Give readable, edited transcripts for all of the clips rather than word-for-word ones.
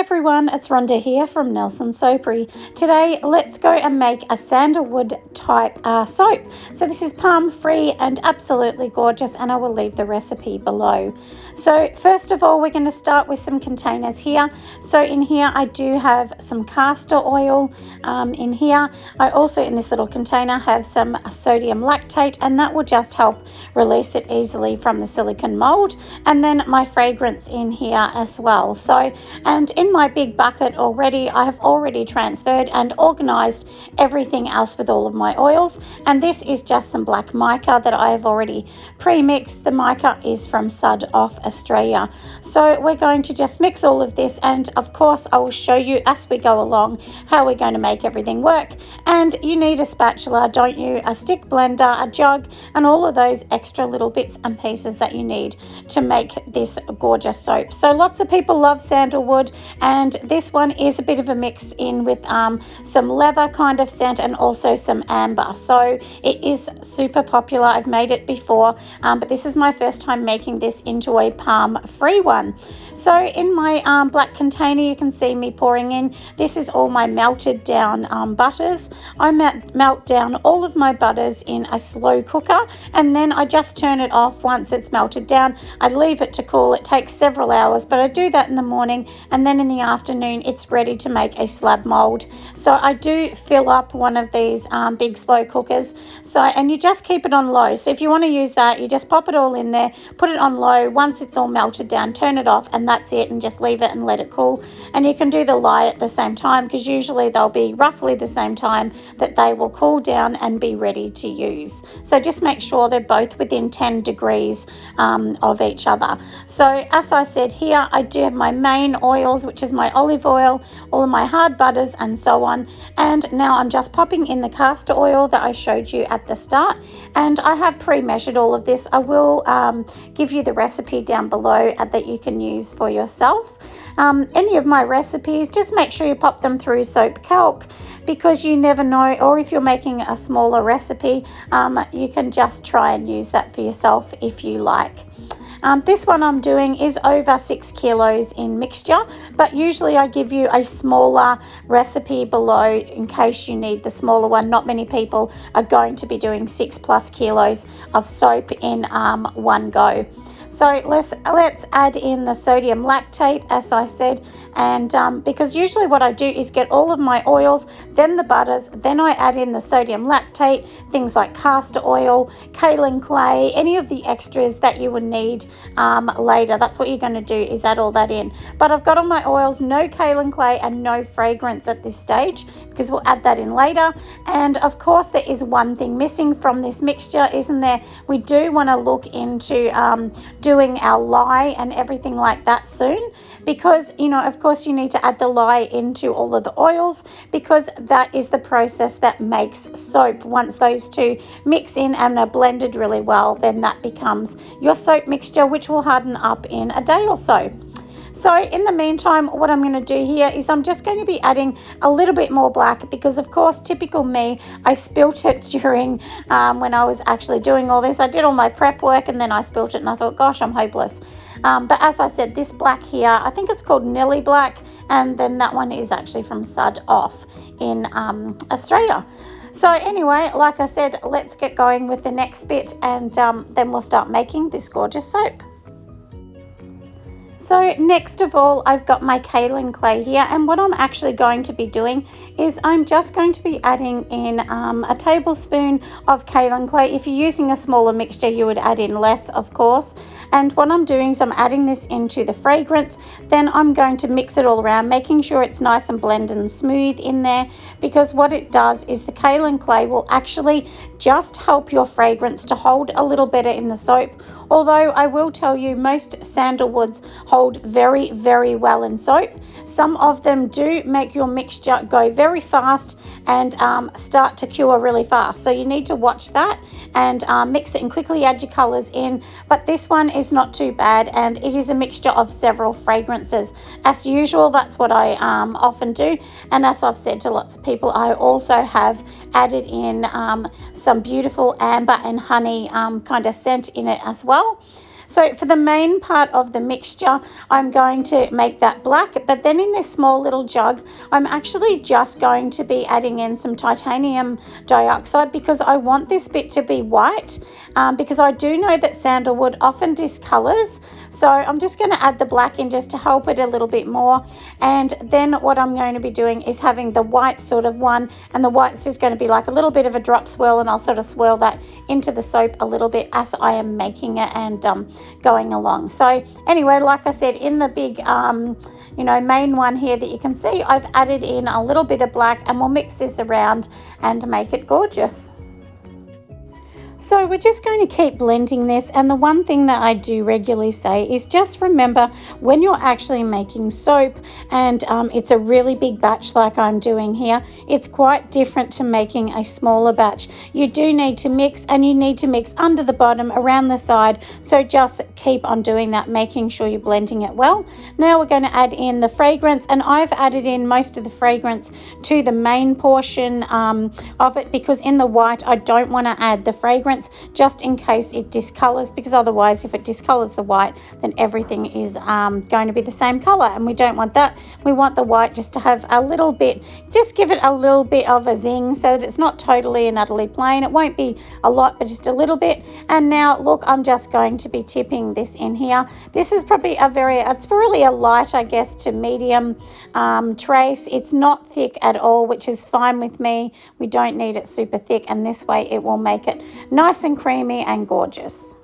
everyone, it's Rhonda here from Nelson Soapery. Today let's go and make a sandalwood type soap. So this is palm free and absolutely gorgeous, and I will leave the recipe below. So first of all, we're going to start with some containers here. So in here I do have some castor oil in here. I also in this little container have some sodium lactate, and that will just help release it easily from the silicone mold, and then my fragrance in here as well. So, and in my big bucket already, I have already transferred and organized everything else with all of my oils, and this is just some black mica that I have already pre-mixed. The mica is from Sud of Australia. So we're going to just mix all of this, and of course I will show you as we go along how we're going to make everything work. And you need a spatula, don't you? A stick blender, a jug, and all of those extra little bits and pieces that you need to make this gorgeous soap. So lots of people love sandalwood, and this one is a bit of a mix in with some leather kind of scent and also some amber. So it is super popular. I've made it before, but this is my first time making this into a palm free one. So in my black container, you can see me pouring in. This is all my melted down butters. I melt down all of my butters in a slow cooker, and then I just turn it off once it's melted down. I leave it to cool. It takes several hours, but I do that in the morning, and then in the afternoon it's ready to make a slab mold. So I do fill up one of these big slow cookers, so, and you just keep it on low. So if you want to use that, you just pop it all in there, put it on low. Once it's all melted down, turn it off, and that's it, and just leave it and let it cool. And you can do the lye at the same time, because usually they'll be roughly the same time that they will cool down and be ready to use. So just make sure they're both within 10 degrees of each other. So as I said here, I do have my main oils, which is my olive oil, all of my hard butters and so on. And now I'm just popping in the castor oil that I showed you at the start, and I have pre-measured all of this. I will give you the recipe down below that you can use for yourself. Any of my recipes, just make sure you pop them through soap calc, because you never know, or if you're making a smaller recipe, you can just try and use that for yourself if you like. This one I'm doing is over 6 kilos in mixture, but usually I give you a smaller recipe below in case you need the smaller one. Not many people are going to be doing 6+ kilos of soap in one go. So let's add in the sodium lactate, as I said, and because usually what I do is get all of my oils, then the butters, then I add in the sodium lactate, things like castor oil, kaolin clay, any of the extras that you would need later. That's what you're going to do, is add all that in. But I've got all my oils, no kaolin clay and no fragrance at this stage, because we'll add that in later. And of course there is one thing missing from this mixture, isn't there? We do want to look into doing our lye and everything like that soon, because you know, of course you need to add the lye into all of the oils, because that is the process that makes soap. Once those two mix in and are blended really well, then that becomes your soap mixture, which will harden up in a day or so. So in the meantime, what I'm going to do here is I'm just going to be adding a little bit more black, because of course, typical me, I spilt it during when I was actually doing all this. I did all my prep work and then I spilt it, and I thought, gosh, I'm hopeless. But as I said, this black here, I think it's called Nelly Black, and then that one is actually from Sud Off in Australia. So anyway, like I said, let's get going with the next bit, and then we'll start making this gorgeous soap. So next of all, I've got my kaolin clay here, and what I'm actually going to be doing is I'm just going to be adding in a tablespoon of kaolin clay. If you're using a smaller mixture, you would add in less, of course. And what I'm doing is I'm adding this into the fragrance, then I'm going to mix it all around, making sure it's nice and blended and smooth in there, because what it does is the kaolin clay will actually just help your fragrance to hold a little better in the soap. Although I will tell you, most sandalwoods hold very, very well in soap. Some of them do make your mixture go very fast and start to cure really fast. So you need to watch that and mix it and quickly add your colors in. But this one is not too bad, and it is a mixture of several fragrances. As usual, that's what I often do. And as I've said to lots of people, I also have added in some beautiful amber and honey kind of scent in it as well. So for the main part of the mixture, I'm going to make that black, but then in this small little jug, I'm actually just going to be adding in some titanium dioxide because I want this bit to be white, because I do know that sandalwood often discolors. So I'm just going to add the black in just to help it a little bit more. And then what I'm going to be doing is having the white sort of one, and the white's just going to be like a little bit of a drop swirl, and I'll sort of swirl that into the soap a little bit as I am making it and going along. So anyway, like I said, in the big main one here that you can see, I've added in a little bit of black, and we'll mix this around and make it gorgeous. So we're just going to keep blending this, and the one thing that I do regularly say is just remember when you're actually making soap and it's a really big batch like I'm doing here, it's quite different to making a smaller batch. You do need to mix, and you need to mix under the bottom, around the side, so just keep on doing that, making sure you're blending it well. Now we're going to add in the fragrance, and I've added in most of the fragrance to the main portion of it, because in the white I don't want to add the fragrance just in case it discolors, because otherwise if it discolors the white, then everything is going to be the same color, and we don't want that. We want the white just to have a little bit, just give it a little bit of a zing so that it's not totally and utterly plain. It won't be a lot, but just a little bit. And now look, I'm just going to be tipping this in here. This is probably it's really a light, I guess, to medium trace. It's not thick at all, which is fine with me. We don't need it super thick, and this way it will make it nice and creamy and gorgeous.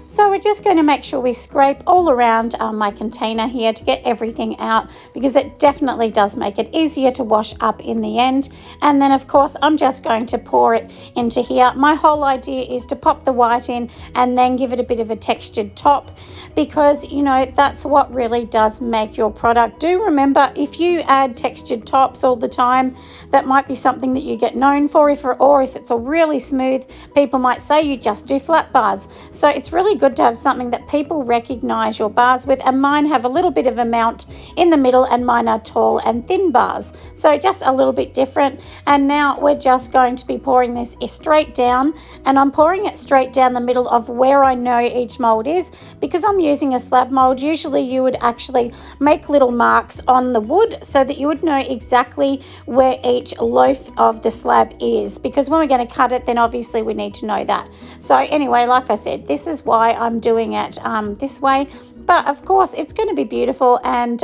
So we're just going to make sure we scrape all around my container here to get everything out, because it definitely does make it easier to wash up in the end. And then of course I'm just going to pour it into here. My whole idea is to pop the white in and then give it a bit of a textured top, because that's what really does make your product. Do remember, if you add textured tops all the time, that might be something that you get known for, or if it's a really smooth, people might say you just do flat bars. So it's really good to have something that people recognize your bars with, and mine have a little bit of a mount in the middle, and mine are tall and thin bars, so just a little bit different. And now we're just going to be pouring this straight down, and I'm pouring it straight down the middle of where I know each mold is, because I'm using a slab mold. Usually you would actually make little marks on the wood so that you would know exactly where each loaf of the slab is, because when we're going to cut it, then obviously we need to know that. So anyway, like I said, this is why I'm doing it this way. But of course it's going to be beautiful, and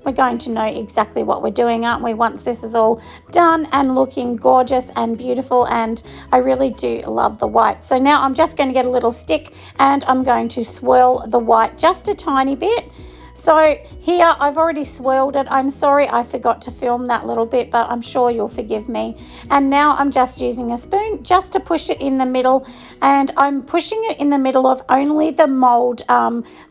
we're going to know exactly what we're doing, aren't we, once this is all done and looking gorgeous and beautiful. And I really do love the white. So now I'm just going to get a little stick, and I'm going to swirl the white just a tiny bit. So here I've already swirled it. I'm sorry I forgot to film that little bit, but I'm sure you'll forgive me. And now I'm just using a spoon just to push it in the middle, and I'm pushing it in the middle of only the mold,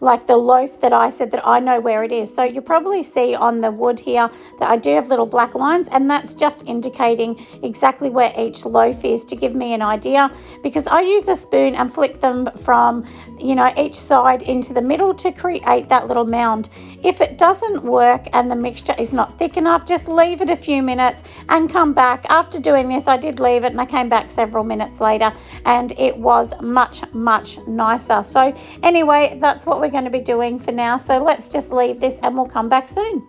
like the loaf that I said that I know where it is. So you probably see on the wood here that I do have little black lines, and that's just indicating exactly where each loaf is to give me an idea, because I use a spoon and flick them from each side into the middle to create that little mound. If it doesn't work and the mixture is not thick enough, just leave it a few minutes and come back. After doing this, I did leave it, and I came back several minutes later, and it was much nicer. So anyway, that's what we're going to be doing for now. So let's just leave this, and we'll come back soon.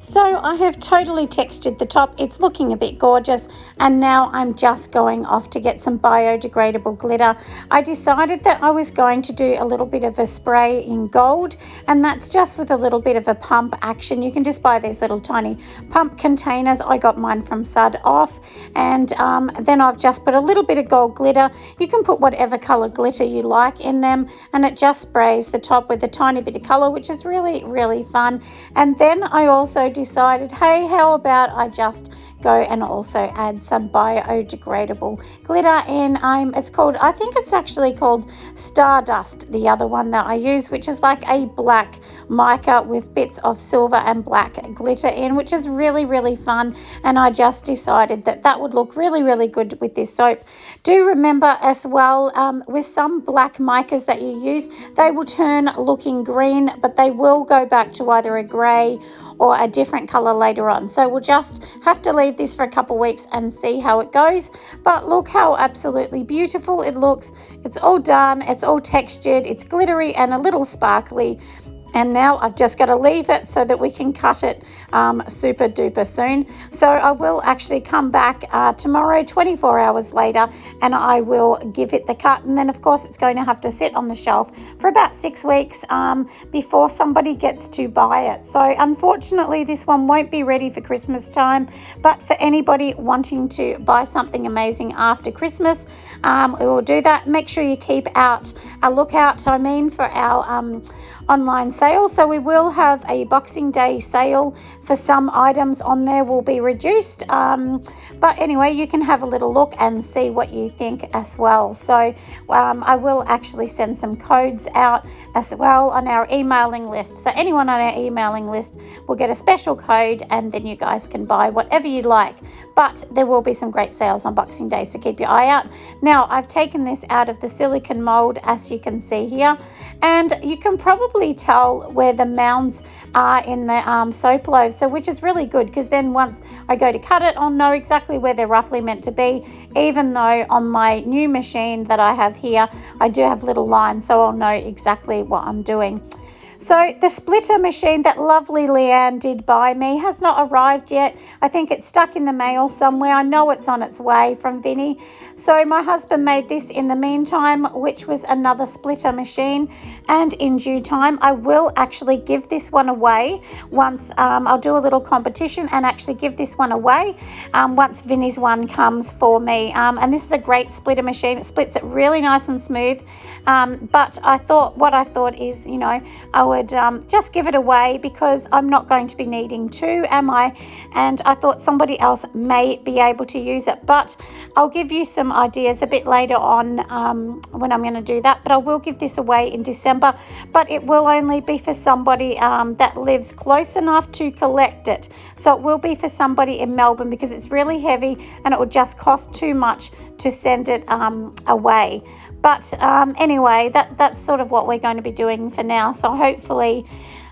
So I have totally textured the top. It's looking a bit gorgeous, and now I'm just going off to get some biodegradable glitter. I decided that I was going to do a little bit of a spray in gold, and that's just with a little bit of a pump action. You can just buy these little tiny pump containers. I got mine from Sud Off, and then I've just put a little bit of gold glitter. You can put whatever color glitter you like in them, and it just sprays the top with a tiny bit of color, which is really fun. And then I also decided, hey, how about I just go and also add some biodegradable glitter in. It's called, I think it's actually called Stardust, the other one that I use, which is like a black mica with bits of silver and black glitter in, which is really, really fun. And I just decided that that would look really, really good with this soap. Do remember as well, with some black micas that you use, they will turn looking green, but they will go back to either a grey or a different color later on. So we'll just have to leave this for a couple weeks and see how it goes. But look how absolutely beautiful it looks. It's all done, it's all textured, it's glittery and a little sparkly. And now I've just got to leave it so that we can cut it super duper soon. So I will actually come back tomorrow, 24 hours later, and I will give it the cut. And then of course it's going to have to sit on the shelf for about 6 weeks before somebody gets to buy it. So unfortunately this one won't be ready for Christmas time, but for anybody wanting to buy something amazing after Christmas, we will do that. Make sure you keep a lookout for our online sale. So we will have a Boxing Day sale for some items on there will be reduced. But anyway, you can have a little look and see what you think as well. So I will actually send some codes out as well on our emailing list. So anyone on our emailing list will get a special code and then you guys can buy whatever you like. But there will be some great sales on Boxing Day, so keep your eye out. Now, I've taken this out of the silicone mold, as you can see here, and you can probably tell where the mounds are in the soap loaves, so which is really good, because then once I go to cut it, I'll know exactly where they're roughly meant to be, even though on my new machine that I have here, I do have little lines, so I'll know exactly what I'm doing. So the splitter machine that lovely Leanne did buy me has not arrived yet. I think it's stuck in the mail somewhere. I know it's on its way from Vinny. So my husband made this in the meantime, which was another splitter machine. And in due time, I will actually give this one away once I'll do a little competition and actually give this one away once Vinny's one comes for me. And this is a great splitter machine. It splits it really nice and smooth. But what I thought is, I would just give it away because I'm not going to be needing two, am I? And I thought somebody else may be able to use it, but I'll give you some ideas a bit later on when I'm going to do that. But I will give this away in December, but it will only be for somebody that lives close enough to collect it. So it will be for somebody in Melbourne because it's really heavy and it would just cost too much to send it away. But anyway, that's sort of what we're going to be doing for now. So hopefully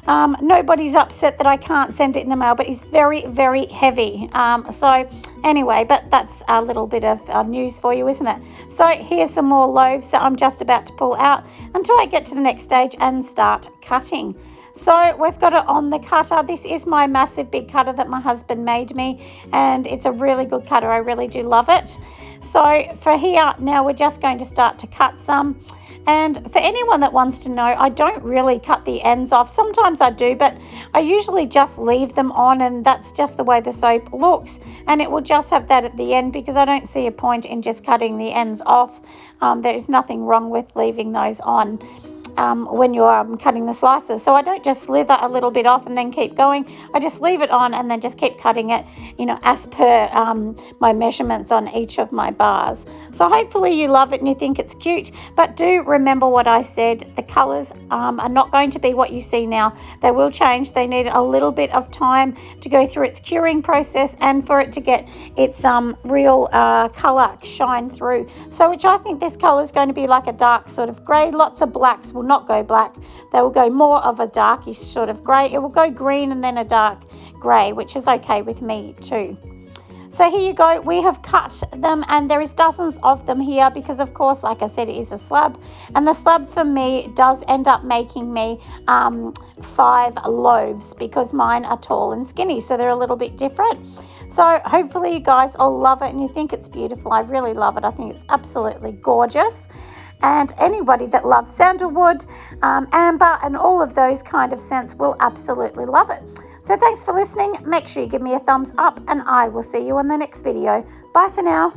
nobody's upset that I can't send it in the mail, but it's very, very heavy. So anyway, but that's a little bit of news for you, isn't it? So here's some more loaves that I'm just about to pull out until I get to the next stage and start cutting. So we've got it on the cutter. This is my massive big cutter that my husband made me, and it's a really good cutter. I really do love it. So for here, now we're just going to start to cut some. And for anyone that wants to know, I don't really cut the ends off. Sometimes I do, but I usually just leave them on, and that's just the way the soap looks. And it will just have that at the end because I don't see a point in just cutting the ends off. There is nothing wrong with leaving those on when you're cutting the slices. So I don't just slither a little bit off and then keep going. I just leave it on and then just keep cutting it, as per my measurements on each of my bars. So hopefully you love it and you think it's cute, but do remember what I said. The colours are not going to be what you see now. They will change. They need a little bit of time to go through its curing process and for it to get its real colour shine through. So which I think this colour is going to be like a dark sort of grey. Lots of blacks will not go black. They will go more of a darkish sort of grey. It will go green and then a dark grey, which is okay with me too. So here you go, we have cut them and there is dozens of them here because of course, like I said, it is a slab, and the slab for me does end up making me 5 loaves because mine are tall and skinny, so they're a little bit different. So hopefully you guys all love it and you think it's beautiful. I really love it. I think it's absolutely gorgeous. And anybody that loves sandalwood, amber and all of those kind of scents will absolutely love it. So thanks for listening. Make sure you give me a thumbs up and I will see you on the next video. Bye for now.